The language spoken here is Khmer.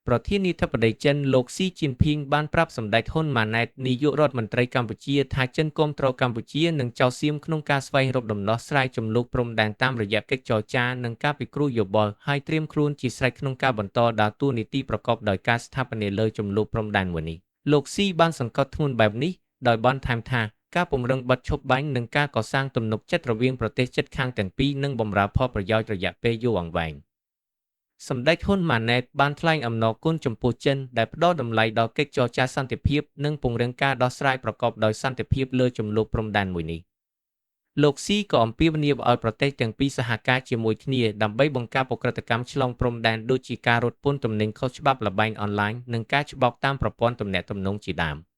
ប្រធានាធិបតីចិនលោកស៊ីជីនភីងបានប្រាប់សម្ដេចហ៊ុនម៉ាណែតនាយករដ្ឋមន្ត្រីកម្ពុជាថាចិនគាំទ្រកម្ពុជានិងចោទសៀមក្នុងការស្វែងរកដំណោះស្រាយជម្លោះព្រំដែនតាមរយៈកិច្ចចរចានិងការពិគ្រោះយោបល់ហើយត្រៀមខ្លួនជាស្រេចក្នុងការបន្តដើរតួនាទីប្រកបដោយការស្ថាបនាលើជម្លោះព្រំដែនមួយនេះលោកស៊ីបានសង្កត់ធ្ងន់បែបនេះដោយបន្ថែមថាការពង្រឹងបិទឈប់បាញ់និងការកសាងទំនុកចិត្តរវាងប្រទេសជិតខាងទាំងពីរនឹងបម្រើផលប្រយោជន៍រយៈពេលយូរអង្វែងសម្ដេចហ៊ុនម៉ាណែតបានថ្លែងអំណរគុណចំពោះចិនដែលផ្ដល់តម្លៃដល់កិច្ចចរចាសន្តិភាពនិងពង្រឹងការដោះស្រាយប្រកបដោយសន្តិភាពលើជម្លោះព្រំដែនមួយនេះលោកស៊ីក៏អំពាវនាវឲ្យប្រទេសទាំងពីរសហការជាមួយគ្នាដើម្បីបង្ការឧក្រិដ្ឋកម្មឆ្លងព្រំដែនដូចជាការរត់ពន្ធទំនិញខុសច្បាប់ល្បែងអនឡាញនិងការច្បោកតាមប្រព័ន្ធទំនាក់ទំនងជាដើម។